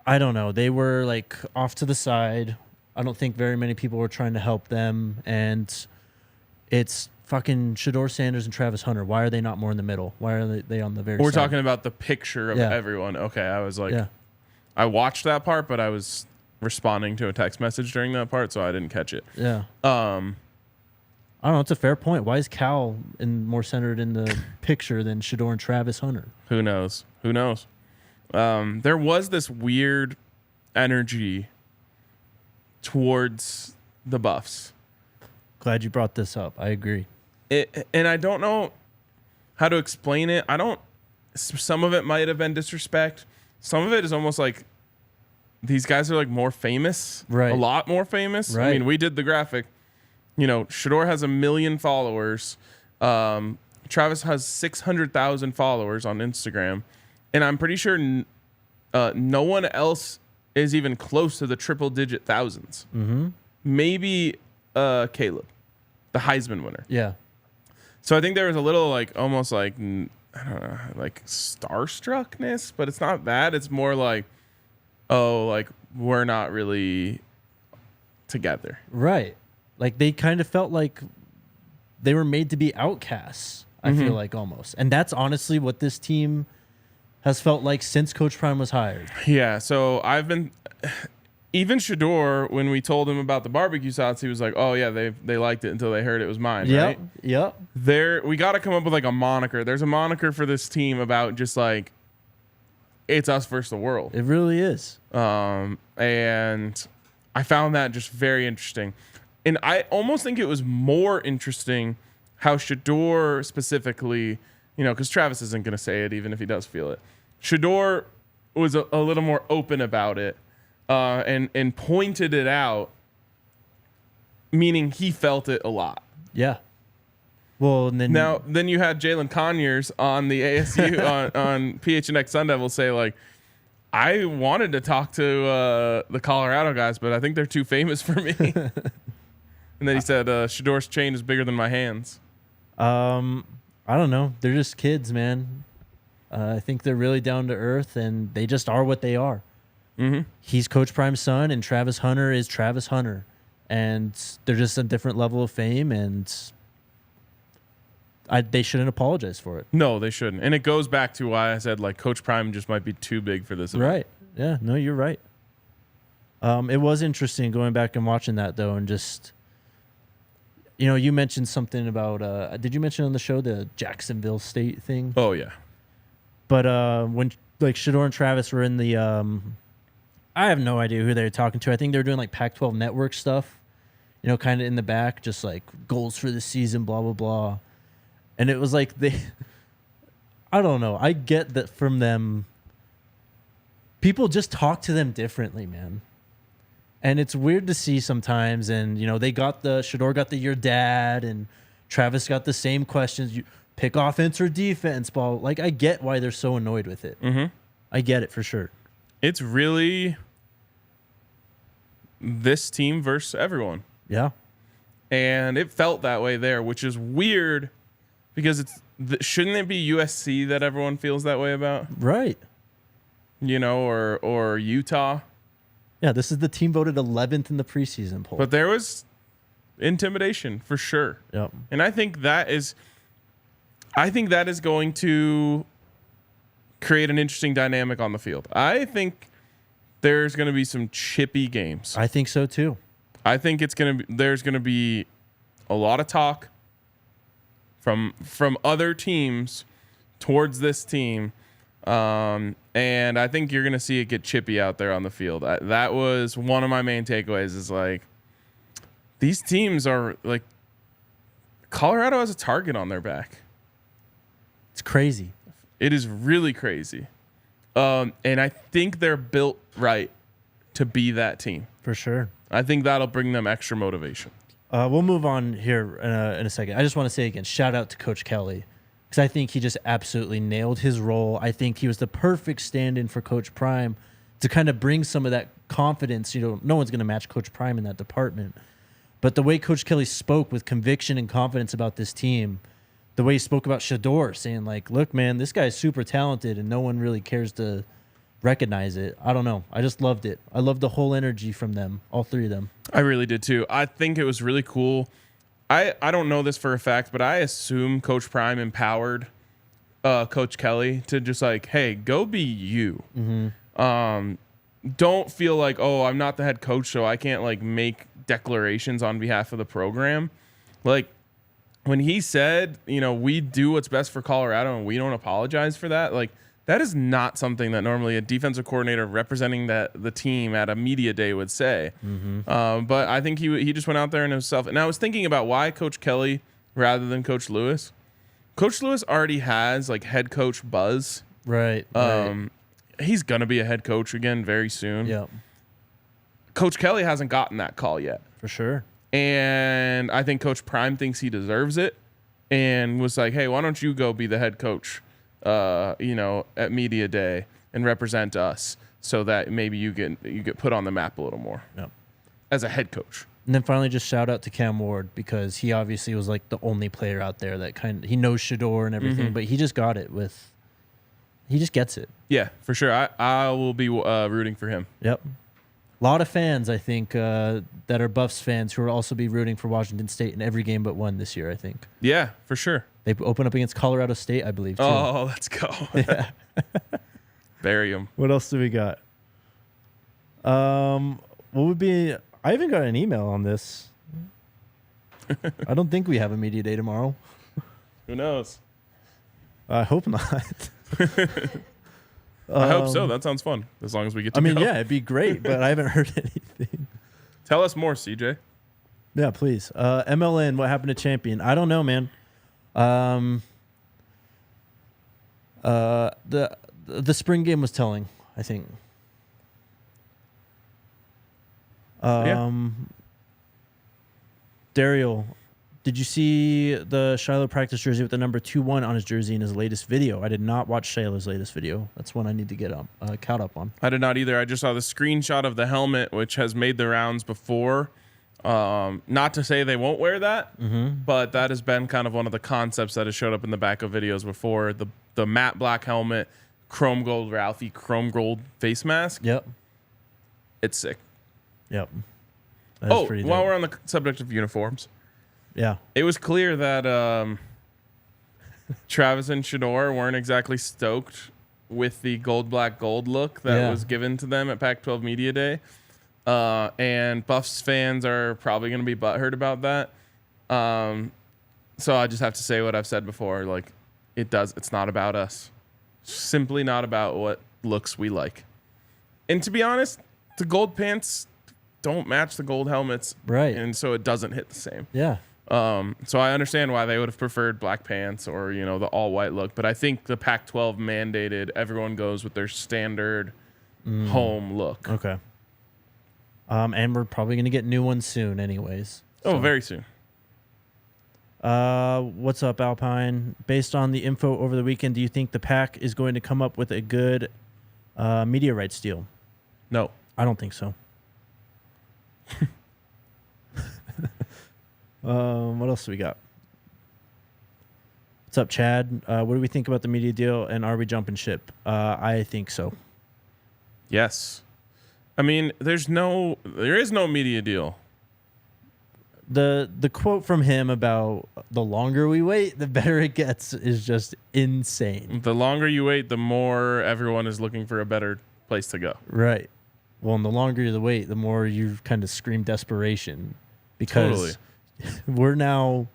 I don't know. They were like off to the side. I don't think very many people were trying to help them. And it's fucking Shedeur Sanders and Travis Hunter. Why are they not more in the middle? Why are they on the very We're side? talking about the picture of everyone. Okay, I was like, I watched that part, but I was responding to a text message during that part, so I didn't catch it. Yeah. I don't know. It's a fair point. Why is Cal more centered in the picture than Shedeur and Travis Hunter? Who knows? There was this weird energy towards the Buffs. Glad you brought this up. I agree. And I don't know how to explain it. Some of it might have been disrespect. Some of it is almost like these guys are like more famous, right? A lot more famous. Right. I mean, we did the graphic. You know, Shedeur has 1 million followers. Travis has 600,000 followers on Instagram, and I'm pretty sure no one else is even close to the triple-digit thousands. Mm-hmm. Maybe Caleb, the Heisman winner. Yeah. So I think there was a little like almost like, I don't know, like starstruckness, but it's not that. It's more like, oh, like we're not really together. Right. Like they kind of felt like they were made to be outcasts, I feel like almost. And that's honestly what this team has felt like since Coach Prime was hired. Yeah, so even Shedeur, when we told him about the barbecue sauce, he was like, oh yeah, they liked it until they heard it was mine, right? Yep. We got to come up with like a moniker. There's a moniker for this team about just like, it's us versus the world. It really is. And I found that just very interesting. And I almost think it was more interesting how Shedeur specifically, because Travis isn't going to say it even if he does feel it. Shedeur was a little more open about it and pointed it out, meaning he felt it a lot. Yeah. Well, and then you had Jalen Conyers on the ASU on PHNX Sun Devil say like, I wanted to talk to the Colorado guys, but I think they're too famous for me. And then he said, Shedeur's chain is bigger than my hands. I don't know. They're just kids, man. I think they're really down to earth, and they just are what they are. Mm-hmm. He's Coach Prime's son, and Travis Hunter is Travis Hunter. And they're just a different level of fame, and they shouldn't apologize for it. No, they shouldn't. And it goes back to why I said, like, Coach Prime just might be too big for this event. Right. Yeah, no, you're right. It was interesting going back and watching that, though, and just, you mentioned something about, did you mention on the show the Jacksonville State thing? Oh, yeah. But when, like, Shedeur and Travis were in the, I have no idea who they were talking to. I think they were doing, like, Pac-12 network stuff, kind of in the back, just, like, goals for the season, blah, blah, blah. And it was like I don't know. I get that from them. People just talk to them differently, man. And it's weird to see sometimes. And, they got Shedeur got the your dad, and Travis got the same questions. You pick offense or defense, ball. Like, I get why they're so annoyed with it. Mm-hmm. I get it for sure. It's really this team versus everyone. Yeah. And it felt that way there, which is weird because shouldn't it be USC that everyone feels that way about? Right. Or Utah. Yeah, this is the team voted 11th in the preseason poll. But there was intimidation for sure. Yep. And I think that is going to create an interesting dynamic on the field. I think there's going to be some chippy games. I think so too. I think there's going to be a lot of talk from other teams towards this team. And I think you're going to see it get chippy out there on the field. That was one of my main takeaways is like, these teams are like, Colorado has a target on their back. It's crazy. It is really crazy. And I think they're built right to be that team. For sure. I think that'll bring them extra motivation. We'll move on here in a second. I just want to say again, shout out to Coach Kelly, because I think he just absolutely nailed his role. I think he was the perfect stand-in for Coach Prime to kind of bring some of that confidence. No one's going to match Coach Prime in that department. But the way Coach Kelly spoke with conviction and confidence about this team, the way he spoke about Shedeur, saying like, look, man, this guy's super talented and no one really cares to recognize it. I don't know. I just loved it. I loved the whole energy from them, all three of them. I really did too. I think it was really cool. I don't know this for a fact, but I assume Coach Prime empowered Coach Kelly to just like, hey, go be you. Mm-hmm. Don't feel like, oh, I'm not the head coach, so I can't like make declarations on behalf of the program. Like when he said, we do what's best for Colorado and we don't apologize for that. Like that is not something that normally a defensive coordinator representing the team at a media day would say. Mm-hmm. But I think he just went out there and himself. And I was thinking about why Coach Kelly rather than Coach Lewis. Coach Lewis already has like head coach buzz. Right. He's gonna be a head coach again very soon. Yeah. Coach Kelly hasn't gotten that call yet. For sure. And I think Coach Prime thinks he deserves it and was like, hey, why don't you go be the head coach, at media day and represent us so that maybe you get put on the map a little more Yep. as a head coach. And then finally, just shout out to Cam Ward because he obviously was like the only player out there that he knows Shedeur and everything, but he just got it he just gets it. Yeah, for sure. I will be rooting for him. Yep. A lot of fans, I think, that are Buffs fans who will also be rooting for Washington State in every game but one this year, I think. Yeah, for sure. They open up against Colorado State, I believe, too. Oh, let's go. Yeah. Bury them. What else do we got? What would be... I haven't got an email on this. I don't think we have a media day tomorrow. Who knows? I hope not. I hope so. That sounds fun. As long as we get to go. Yeah, it'd be great, but I haven't heard anything. Tell us more, CJ. Yeah, please. MLN, what happened to Champion? I don't know, man. The spring game was telling, I think. Daryl, did you see the Shilo practice jersey with the number 21 on his jersey in his latest video? I did not watch Shilo's latest video. That's one I need to get caught up on. I did not either. I just saw the screenshot of the helmet, which has made the rounds before. Not to say they won't wear that, but that has been kind of one of the concepts that has showed up in the back of videos before. The matte black helmet, chrome gold Ralphie, chrome gold face mask. Yep. It's sick. Yep. While we're on the subject of uniforms, yeah, it was clear that Travis and Shedeur weren't exactly stoked with the gold, black, gold look that was given to them at Pac-12 Media Day. And Buffs fans are probably going to be butthurt about that. So I just have to say what I've said before. Like, it's not about us. Simply not about what looks we like. And to be honest, the gold pants don't match the gold helmets. Right. And so it doesn't hit the same. Yeah. So I understand why they would have preferred black pants or, the all white look. But I think the Pac-12 mandated everyone goes with their standard home look. Okay. And we're probably going to get new ones soon anyways. Oh, very soon. What's up, Alpine? Based on the info over the weekend, do you think the Pac is going to come up with a good media rights deal? No. I don't think so. What else do we got? What's up, Chad? What do we think about the media deal, and are we jumping ship? I think so. Yes. I mean, there is no media deal. The quote from him about the longer we wait, the better it gets is just insane. The longer you wait, the more everyone is looking for a better place to go. Right. Well, and the longer you wait, the more you kind of scream desperation because we're now,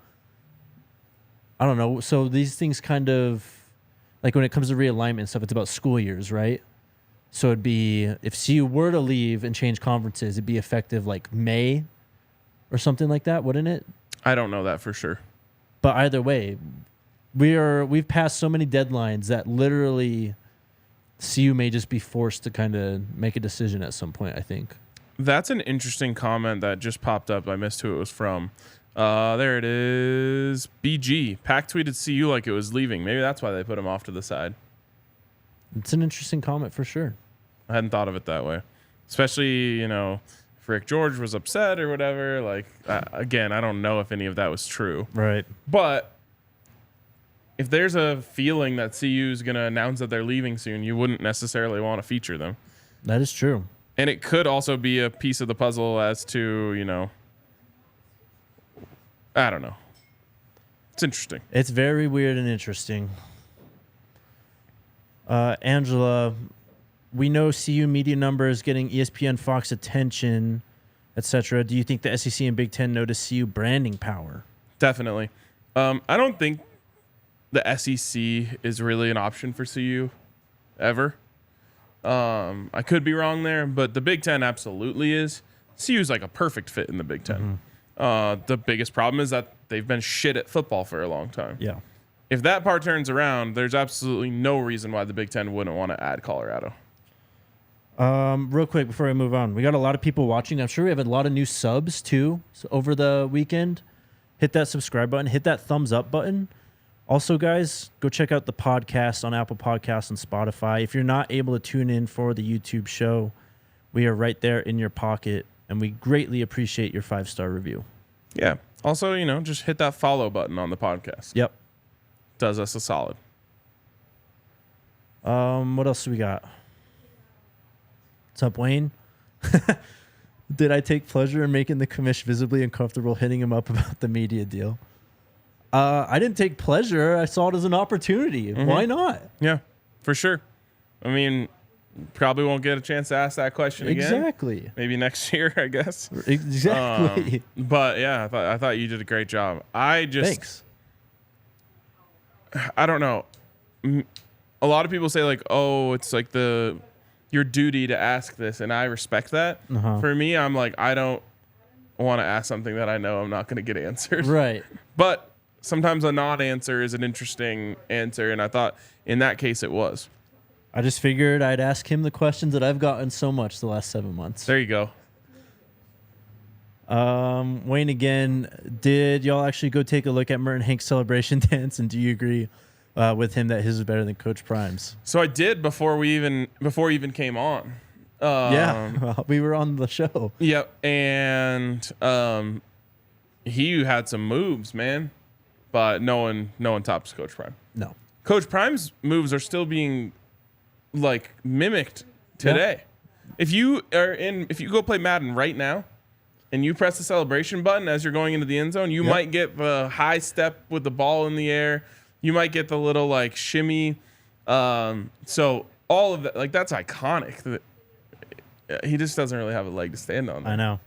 I don't know. So these things kind of, like when it comes to realignment and stuff, it's about school years, right? So it'd be, if CU were to leave and change conferences, it'd be effective like May or something like that, wouldn't it? I don't know that for sure. But either way, we've passed so many deadlines that literally CU may just be forced to kind of make a decision at some point, I think. That's an interesting comment that just popped up. I missed who it was from. There it is. BG. Pac tweeted CU like it was leaving. Maybe that's why they put him off to the side. It's an interesting comment for sure. I hadn't thought of it that way. Especially, if Rick George was upset or whatever. Like, again, I don't know if any of that was true. Right. But if there's a feeling that CU is going to announce that they're leaving soon, you wouldn't necessarily want to feature them. That is true. And it could also be a piece of the puzzle as to, I don't know. It's interesting. It's very weird and interesting. Angela, we know CU media numbers getting ESPN, Fox attention, etc. Do you think the SEC and Big Ten notice CU branding power? Definitely. I don't think the SEC is really an option for CU ever. I could be wrong there, but the Big Ten absolutely is. CU is like a perfect fit in the Big Ten. The biggest problem is that they've been shit at football for a long time. Yeah. If that part turns around, there's absolutely no reason why the Big Ten wouldn't want to add Colorado. Real quick before I move on, we got a lot of people watching. I'm sure we have a lot of new subs too over the weekend. Hit that subscribe button. Hit that thumbs up button. Also, guys, go check out the podcast on Apple Podcasts and Spotify. If you're not able to tune in for the YouTube show, we are right there in your pocket and we greatly appreciate your 5-star review. Yeah. Also, just hit that follow button on the podcast. Yep. Does us a solid. What else do we got? What's up, Wayne? Did I take pleasure in making the commish visibly uncomfortable, hitting him up about the media deal? I didn't take pleasure. I saw it as an opportunity. Mm-hmm. Why not? Yeah, for sure. I mean, probably won't get a chance to ask that question again. Exactly. Maybe next year, I guess. Exactly. But yeah, I thought you did a great job. Thanks. I don't know. A lot of people say like, oh, it's like your duty to ask this, and I respect that. Uh-huh. For me, I'm like, I don't want to ask something that I know I'm not going to get answered. Right. But sometimes a non-answer is an interesting answer, and I thought in that case it was. I just figured I'd ask him the questions that I've gotten so much the last 7 months. There you go. Wayne again, did y'all actually go take a look at Merton Hank's celebration dance, and do you agree with him that his is better than Coach Prime's? So I did before he even came on. Well, we were on the show. Yep, and he had some moves, man, but no one tops Coach Prime. No, Coach Prime's moves are still being like mimicked today. Yeah. If you go play Madden right now, and you press the celebration button as you're going into the end zone, you might get the high step with the ball in the air. You might get the little like shimmy. So all of that, like that's iconic. He just doesn't really have a leg to stand on. I know.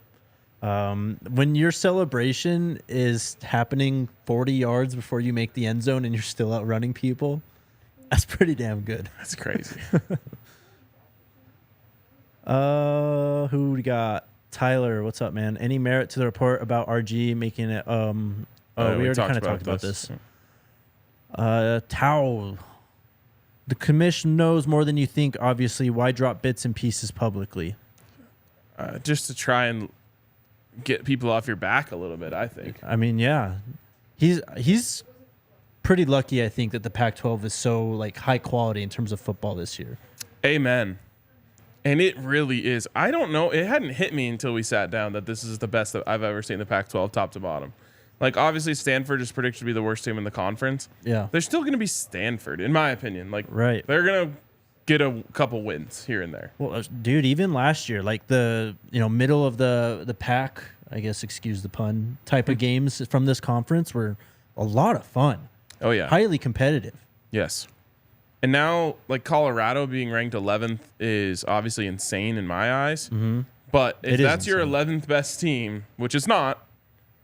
When your celebration is happening 40 yards before you make the end zone and you're still outrunning people, that's pretty damn good. That's crazy. Who we got? Tyler, what's up, man? Any merit to the report about RG making it? We already kind of talked about this. Towel. The commission knows more than you think, obviously. Why drop bits and pieces publicly? Just to try and get people off your back a little bit, I think. I mean, yeah. He's pretty lucky, I think, that the Pac-12 is so like high quality in terms of football this year. Amen. And it really is. I don't know. It hadn't hit me until we sat down that this is the best that I've ever seen the Pac-12 top to bottom. Like, obviously, Stanford is predicted to be the worst team in the conference. Yeah. They're still going to be Stanford, in my opinion. Like, right. They're going to get a couple wins here and there. Well, dude, even last year, like the middle of the pack, I guess, excuse the pun, type of games from this conference were a lot of fun. Oh, yeah. Highly competitive. Yes. And now, like, Colorado being ranked 11th is obviously insane in my eyes. Mm-hmm. But if that's your 11th best team, which it's not,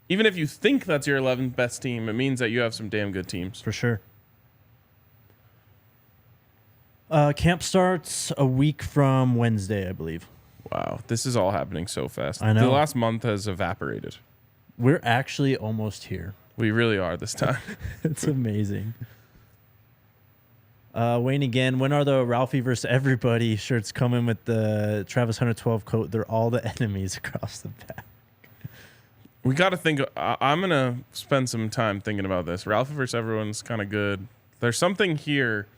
even if you think that's your 11th best team, it means that you have some damn good teams. For sure. Camp starts a week from Wednesday, I believe. Wow. This is all happening so fast. I know. The last month has evaporated. We're actually almost here. We really are this time. It's amazing. Wayne again, when are the Ralphie versus everybody shirts coming with the Travis Hunter 12 coat? They're all the enemies across the back. We got to think. I'm going to spend some time thinking about this. Ralphie versus everyone's kind of good. There's something here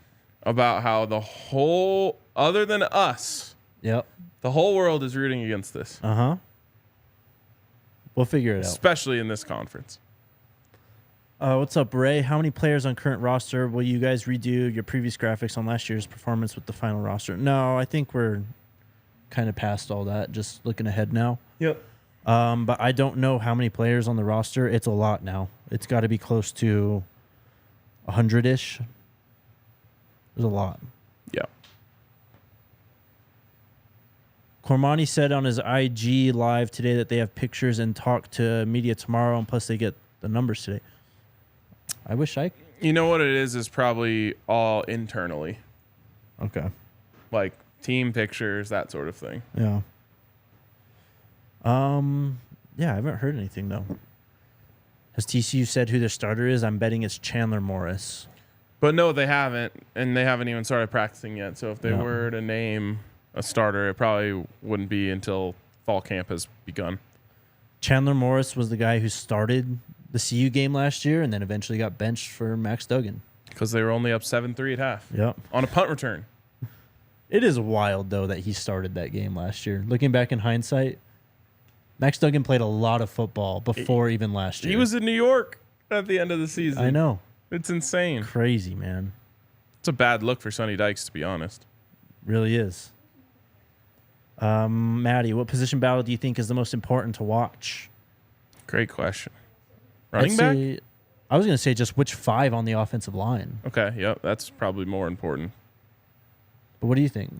about how the whole, other than us, yep, the whole world is rooting against this. Uh-huh. We'll figure it out. Especially in this conference. What's up, Ray? How many players on current roster? Will you guys redo your previous graphics on last year's performance with the final roster? No, I think we're kind of past all that. Just looking ahead now. Yep. But I don't know how many players on the roster. It's a lot now. It's got to be close to 100-ish. There's a lot. Yeah. Cormani said on his IG live today that they have pictures and talk to media tomorrow, and plus they get the numbers today. I wish I... You know what it is probably all internally. Okay. Like team pictures, that sort of thing. Yeah. Yeah, I haven't heard anything, though. Has TCU said who their starter is? I'm betting it's Chandler Morris. But no, they haven't, and they haven't even started practicing yet. So if they were to name a starter, it probably wouldn't be until fall camp has begun. Chandler Morris was the guy who started the CU game last year and then eventually got benched for Max Duggan. Because they were only up 7-3 at half. Yep. On a punt return. It is wild, though, that he started that game last year. Looking back in hindsight, Max Duggan played a lot of football before even last year. He was in New York at the end of the season. I know. It's insane. Crazy, man. It's a bad look for Sonny Dykes, to be honest. Really is. Maddie, what position battle do you think is the most important to watch? Great question. Running back? I was going to say just which 5 on the offensive line. Okay, yep, that's probably more important. But what do you think?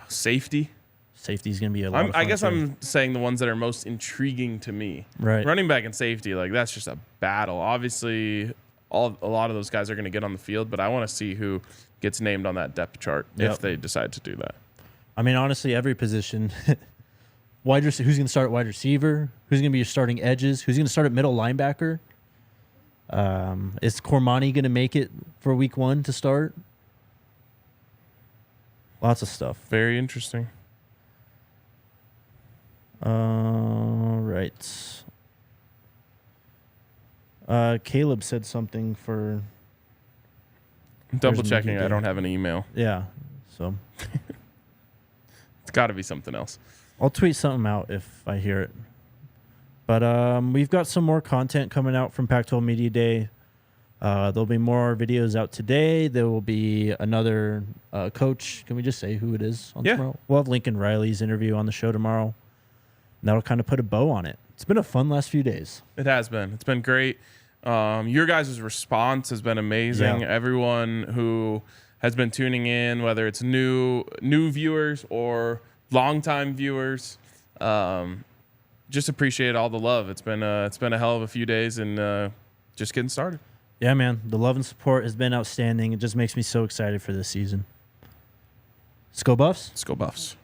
Safety. Safety's going to be a lot of fun I guess too. I'm saying the ones that are most intriguing to me. Right. Running back and safety, like that's just a battle. Obviously, a lot of those guys are going to get on the field, but I want to see who gets named on that depth chart if they decide to do that. I mean, honestly, every position. Who's going to start at wide receiver? Who's going to be your starting edges? Who's going to start at middle linebacker? Is Cormani going to make it for week 1 to start? Lots of stuff. Very interesting. Right. Caleb said something for... Double checking. I don't have an email. Yeah. So it's got to be something else. I'll tweet something out if I hear it. But we've got some more content coming out from Pac-12 Media Day. There'll be more videos out today. There will be another coach. Can we just say who it is on tomorrow? We'll have Lincoln Riley's interview on the show tomorrow. And that'll kind of put a bow on it. It's been a fun last few days. It has been. It's been great. Your guys' response has been amazing. Yeah. Everyone who has been tuning in, whether it's new viewers or longtime viewers, just appreciate all the love. It's been a hell of a few days and just getting started. Yeah, man. The love and support has been outstanding. It just makes me so excited for this season. Let's go Buffs. Let's go Buffs.